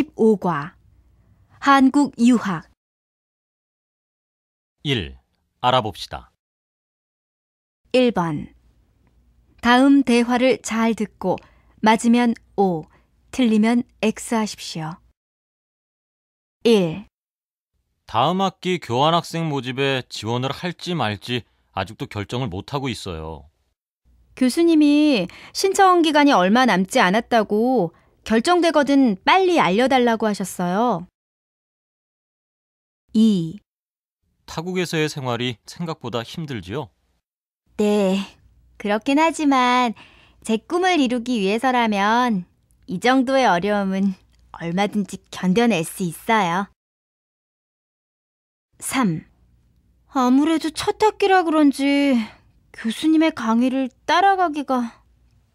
15과 한국 유학 1. 알아봅시다. 1번. 다음 대화를 잘 듣고 맞으면 O, 틀리면 X 하십시오. 1. 다음 학기 교환학생 모집에 지원을 할지 말지 아직도 결정을 못하고 있어요. 교수님이 신청 기간이 얼마 남지 않았다고 결정되거든 빨리 알려달라고 하셨어요. 2. 타국에서의 생활이 생각보다 힘들지요? 네, 그렇긴 하지만 제 꿈을 이루기 위해서라면 이 정도의 어려움은 얼마든지 견뎌낼 수 있어요. 3. 아무래도 첫 학기라 그런지 교수님의 강의를 따라가기가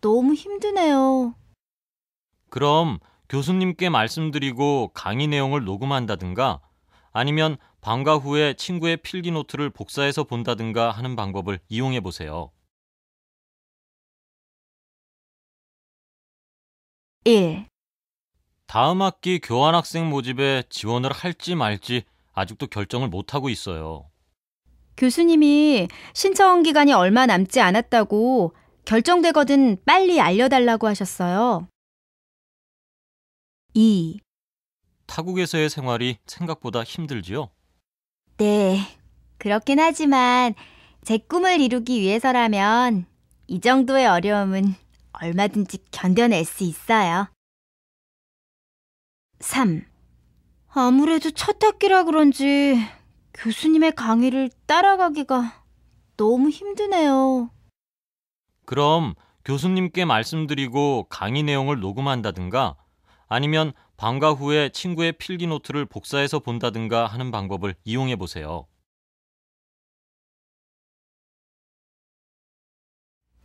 너무 힘드네요. 그럼 교수님께 말씀드리고 강의 내용을 녹음한다든가 아니면 방과 후에 친구의 필기 노트를 복사해서 본다든가 하는 방법을 이용해 보세요. 1. 다음 학기 교환학생 모집에 지원을 할지 말지 아직도 결정을 못하고 있어요. 교수님이 신청 기간이 얼마 남지 않았다고 결정되거든 빨리 알려달라고 하셨어요. 2. 타국에서의 생활이 생각보다 힘들지요? 네, 그렇긴 하지만 제 꿈을 이루기 위해서라면 이 정도의 어려움은 얼마든지 견뎌낼 수 있어요. 3. 아무래도 첫 학기라 그런지 교수님의 강의를 따라가기가 너무 힘드네요. 그럼 교수님께 말씀드리고 강의 내용을 녹음한다든가 아니면 방과 후에 친구의 필기 노트를 복사해서 본다든가 하는 방법을 이용해 보세요.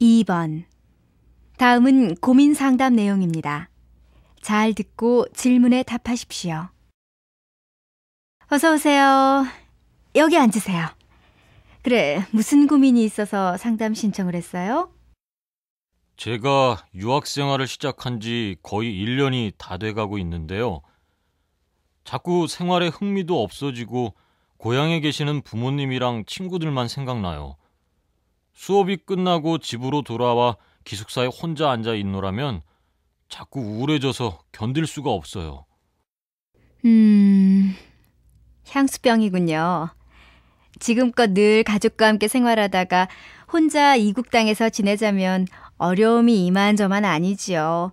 2번. 다음은 고민 상담 내용입니다. 잘 듣고 질문에 답하십시오. 어서 오세요. 여기 앉으세요. 그래, 무슨 고민이 있어서 상담 신청을 했어요? 제가 유학 생활을 시작한 지 거의 1년이 다 돼가고 있는데요. 자꾸 생활에 흥미도 없어지고 고향에 계시는 부모님이랑 친구들만 생각나요. 수업이 끝나고 집으로 돌아와 기숙사에 혼자 앉아 있노라면 자꾸 우울해져서 견딜 수가 없어요. 향수병이군요. 지금껏 늘 가족과 함께 생활하다가 혼자 이국 땅에서 지내자면 어려움이 이만저만 아니지요.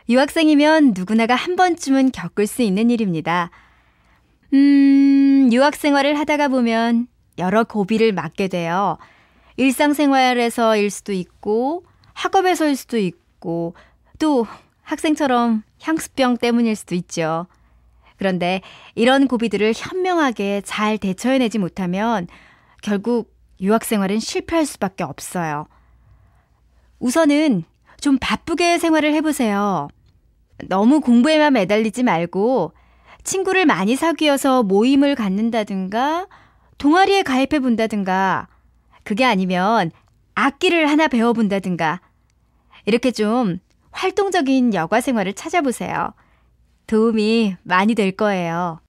유학생이면 누구나가 한 번쯤은 겪을 수 있는 일입니다. 유학 생활을 하다가 보면 여러 고비를 맞게 돼요. 일상생활에서일 수도 있고 학업에서일 수도 있고 또 학생처럼 향수병 때문일 수도 있죠. 그런데 이런 고비들을 현명하게 잘 대처해내지 못하면 결국 유학생활은 실패할 수밖에 없어요. 우선은 좀 바쁘게 생활을 해보세요. 너무 공부에만 매달리지 말고 친구를 많이 사귀어서 모임을 갖는다든가 동아리에 가입해본다든가 그게 아니면 악기를 하나 배워본다든가 이렇게 좀 활동적인 여가 생활을 찾아보세요. 도움이 많이 될 거예요.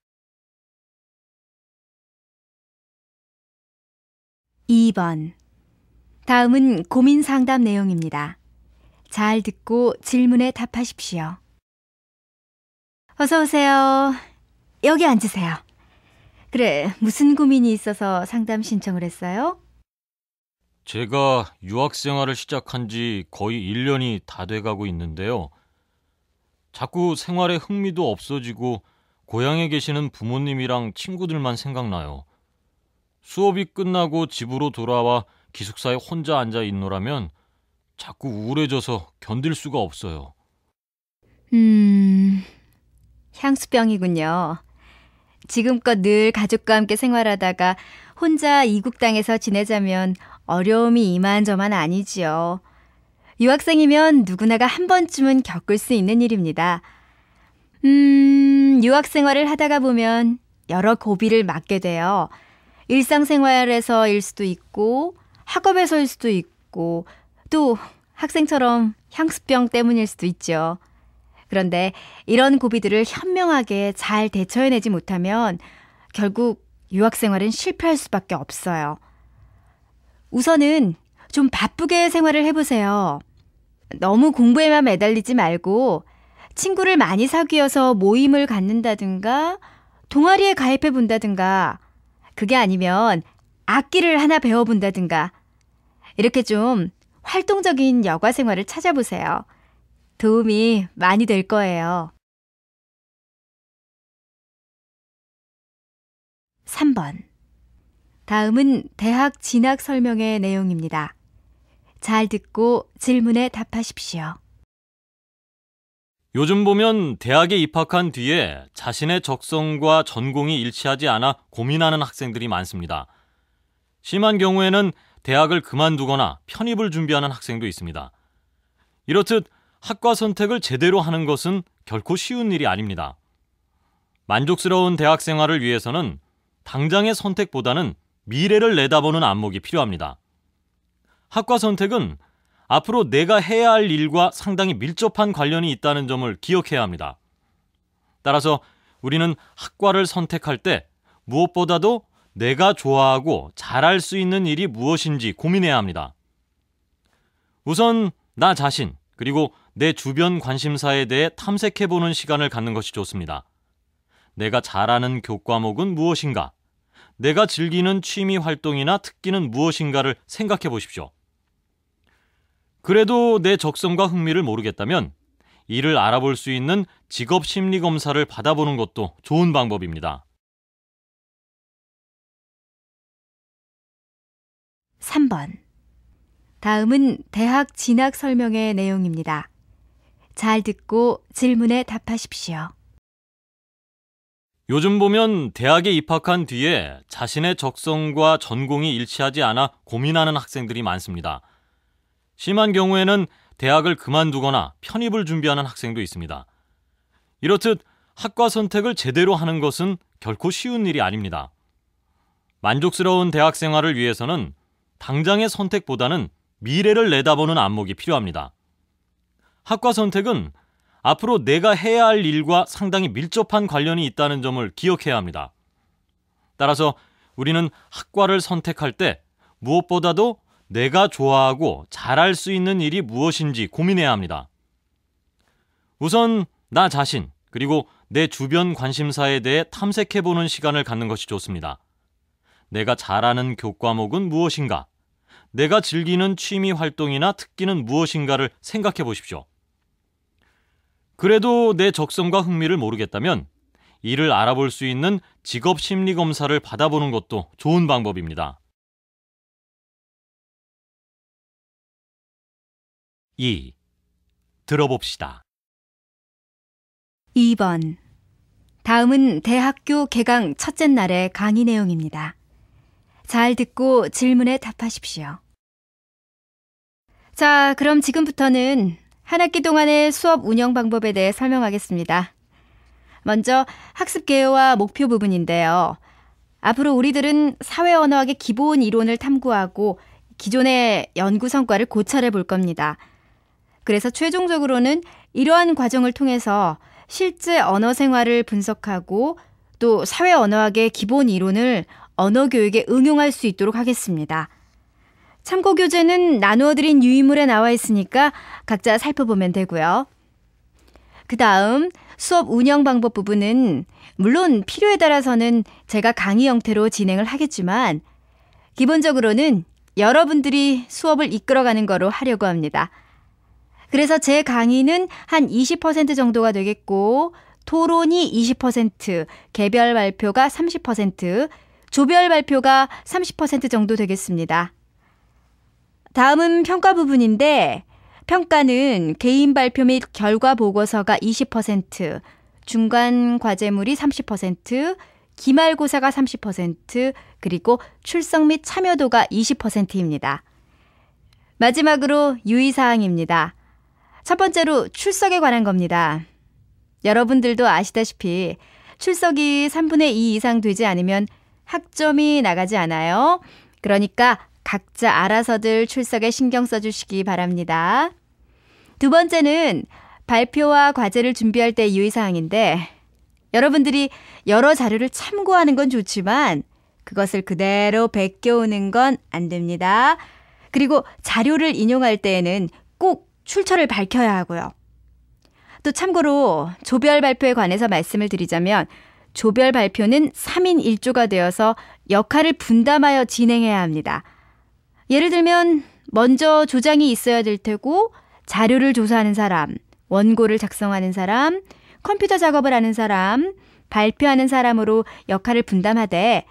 2번. 다음은 고민 상담 내용입니다. 잘 듣고 질문에 답하십시오. 어서 오세요. 여기 앉으세요. 그래, 무슨 고민이 있어서 상담 신청을 했어요? 제가 유학 생활을 시작한 지 거의 1년이 다 돼가고 있는데요. 자꾸 생활에 흥미도 없어지고 고향에 계시는 부모님이랑 친구들만 생각나요. 수업이 끝나고 집으로 돌아와 기숙사에 혼자 앉아 있노라면 자꾸 우울해져서 견딜 수가 없어요. 향수병이군요. 지금껏 늘 가족과 함께 생활하다가 혼자 이국 땅에서 지내자면 어려움이 이만저만 아니지요. 유학생이면 누구나가 한 번쯤은 겪을 수 있는 일입니다. 유학 생활을 하다가 보면 여러 고비를 맞게 돼요. 일상생활에서일 수도 있고 학업에서일 수도 있고 또 학생처럼 향수병 때문일 수도 있죠. 그런데 이런 고비들을 현명하게 잘 대처해내지 못하면 결국 유학생활은 실패할 수밖에 없어요. 우선은 좀 바쁘게 생활을 해보세요. 너무 공부에만 매달리지 말고 친구를 많이 사귀어서 모임을 갖는다든가 동아리에 가입해 본다든가 그게 아니면 악기를 하나 배워본다든가 이렇게 좀 활동적인 여가 생활을 찾아보세요. 도움이 많이 될 거예요. 3번. 다음은 대학 진학 설명의 내용입니다. 잘 듣고 질문에 답하십시오. 요즘 보면 대학에 입학한 뒤에 자신의 적성과 전공이 일치하지 않아 고민하는 학생들이 많습니다. 심한 경우에는 대학을 그만두거나 편입을 준비하는 학생도 있습니다. 이렇듯 학과 선택을 제대로 하는 것은 결코 쉬운 일이 아닙니다. 만족스러운 대학 생활을 위해서는 당장의 선택보다는 미래를 내다보는 안목이 필요합니다. 학과 선택은 앞으로 내가 해야 할 일과 상당히 밀접한 관련이 있다는 점을 기억해야 합니다. 따라서 우리는 학과를 선택할 때 무엇보다도 내가 좋아하고 잘할 수 있는 일이 무엇인지 고민해야 합니다. 우선 나 자신 그리고 내 주변 관심사에 대해 탐색해보는 시간을 갖는 것이 좋습니다. 내가 잘하는 교과목은 무엇인가? 내가 즐기는 취미 활동이나 특기는 무엇인가를 생각해 보십시오. 그래도 내 적성과 흥미를 모르겠다면 이를 알아볼 수 있는 직업 심리 검사를 받아보는 것도 좋은 방법입니다. 3번. 다음은 대학 진학 설명의 내용입니다. 잘 듣고 질문에 답하십시오. 요즘 보면 대학에 입학한 뒤에 자신의 적성과 전공이 일치하지 않아 고민하는 학생들이 많습니다. 심한 경우에는 대학을 그만두거나 편입을 준비하는 학생도 있습니다. 이렇듯 학과 선택을 제대로 하는 것은 결코 쉬운 일이 아닙니다. 만족스러운 대학 생활을 위해서는 당장의 선택보다는 미래를 내다보는 안목이 필요합니다. 학과 선택은 앞으로 내가 해야 할 일과 상당히 밀접한 관련이 있다는 점을 기억해야 합니다. 따라서 우리는 학과를 선택할 때 무엇보다도 내가 좋아하고 잘할 수 있는 일이 무엇인지 고민해야 합니다. 우선 나 자신 그리고 내 주변 관심사에 대해 탐색해보는 시간을 갖는 것이 좋습니다. 내가 잘하는 교과목은 무엇인가? 내가 즐기는 취미 활동이나 특기는 무엇인가를 생각해 보십시오. 그래도 내 적성과 흥미를 모르겠다면 이를 알아볼 수 있는 직업 심리 검사를 받아보는 것도 좋은 방법입니다. 2. 들어봅시다. 2번. 다음은 대학교 개강 첫째 날의 강의 내용입니다. 잘 듣고 질문에 답하십시오. 자, 그럼 지금부터는 한 학기 동안의 수업 운영 방법에 대해 설명하겠습니다. 먼저 학습 개요와 목표 부분인데요. 앞으로 우리들은 사회언어학의 기본 이론을 탐구하고 기존의 연구 성과를 고찰해 볼 겁니다. 그래서 최종적으로는 이러한 과정을 통해서 실제 언어 생활을 분석하고 또 사회언어학의 기본 이론을 언어 교육에 응용할 수 있도록 하겠습니다. 참고 교재는 나누어드린 유인물에 나와 있으니까 각자 살펴보면 되고요. 그 다음 수업 운영 방법 부분은 물론 필요에 따라서는 제가 강의 형태로 진행을 하겠지만 기본적으로는 여러분들이 수업을 이끌어가는 거로 하려고 합니다. 그래서 제 강의는 한 20% 정도가 되겠고 토론이 20%, 개별 발표가 30%, 조별 발표가 30% 정도 되겠습니다. 다음은 평가 부분인데 평가는 개인 발표 및 결과 보고서가 20%, 중간 과제물이 30%, 기말고사가 30%, 그리고 출석 및 참여도가 20%입니다. 마지막으로 유의사항입니다. 첫 번째로 출석에 관한 겁니다. 여러분들도 아시다시피 출석이 3분의 2 이상 되지 않으면 학점이 나가지 않아요. 그러니까 각자 알아서들 출석에 신경 써주시기 바랍니다. 두 번째는 발표와 과제를 준비할 때 유의사항인데 여러분들이 여러 자료를 참고하는 건 좋지만 그것을 그대로 베껴오는 건 안 됩니다. 그리고 자료를 인용할 때에는 꼭 출처를 밝혀야 하고요. 또 참고로 조별 발표에 관해서 말씀을 드리자면 조별 발표는 3인 1조가 되어서 역할을 분담하여 진행해야 합니다. 예를 들면 먼저 조장이 있어야 될 테고 자료를 조사하는 사람, 원고를 작성하는 사람, 컴퓨터 작업을 하는 사람, 발표하는 사람으로 역할을 분담하되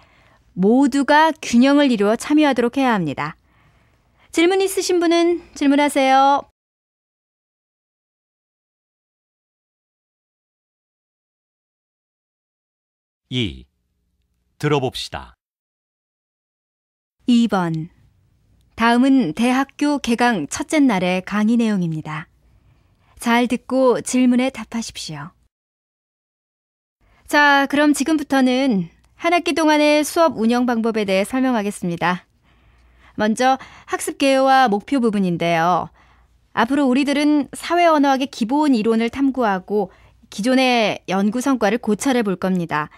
모두가 균형을 이루어 참여하도록 해야 합니다. 질문 있으신 분은 질문하세요. 2. 들어봅시다. 2번. 다음은 대학교 개강 첫째 날의 강의 내용입니다. 잘 듣고 질문에 답하십시오. 자, 그럼 지금부터는 한 학기 동안의 수업 운영 방법에 대해 설명하겠습니다. 먼저 학습 개요와 목표 부분인데요. 앞으로 우리들은 사회 언어학의 기본 이론을 탐구하고 기존의 연구 성과를 고찰해 볼 겁니다.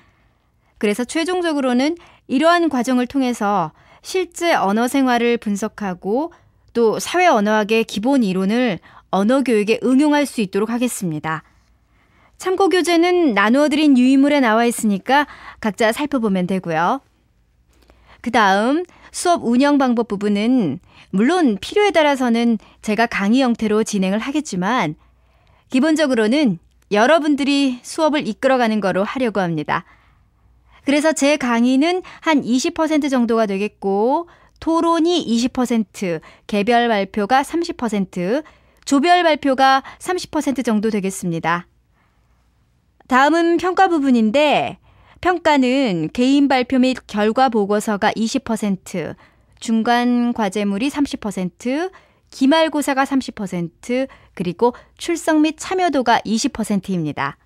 그래서 최종적으로는 이러한 과정을 통해서 실제 언어 생활을 분석하고 또 사회 언어학의 기본 이론을 언어 교육에 응용할 수 있도록 하겠습니다. 참고 교재는 나누어드린 유의물에 나와 있으니까 각자 살펴보면 되고요. 그 다음 수업 운영 방법 부분은 물론 필요에 따라서는 제가 강의 형태로 진행을 하겠지만 기본적으로는 여러분들이 수업을 이끌어가는 거로 하려고 합니다. 그래서 제 강의는 한 20% 정도가 되겠고 토론이 20%, 개별 발표가 30%, 조별 발표가 30% 정도 되겠습니다. 다음은 평가 부분인데 평가는 개인 발표 및 결과 보고서가 20%, 중간 과제물이 30%, 기말고사가 30%, 그리고 출석 및 참여도가 20%입니다.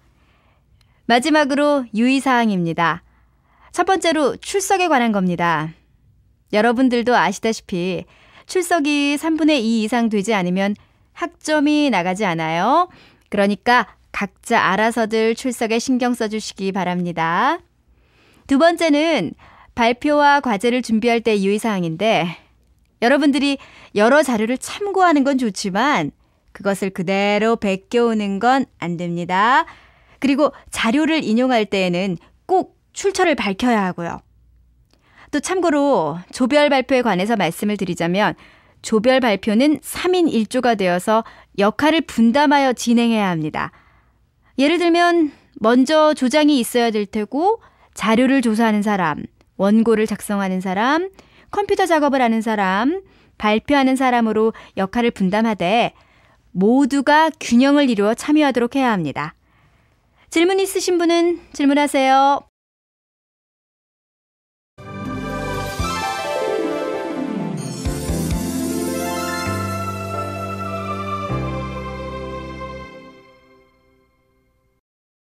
마지막으로 유의사항입니다. 첫 번째로 출석에 관한 겁니다. 여러분들도 아시다시피 출석이 3분의 2 이상 되지 않으면 학점이 나가지 않아요. 그러니까 각자 알아서들 출석에 신경 써주시기 바랍니다. 두 번째는 발표와 과제를 준비할 때 유의사항인데 여러분들이 여러 자료를 참고하는 건 좋지만 그것을 그대로 베껴오는 건 안 됩니다. 그리고 자료를 인용할 때에는 꼭 출처를 밝혀야 하고요. 또 참고로 조별 발표에 관해서 말씀을 드리자면 조별 발표는 3인 1조가 되어서 역할을 분담하여 진행해야 합니다. 예를 들면 먼저 조장이 있어야 될 테고 자료를 조사하는 사람, 원고를 작성하는 사람, 컴퓨터 작업을 하는 사람, 발표하는 사람으로 역할을 분담하되 모두가 균형을 이루어 참여하도록 해야 합니다. 질문 있으신 분은 질문하세요.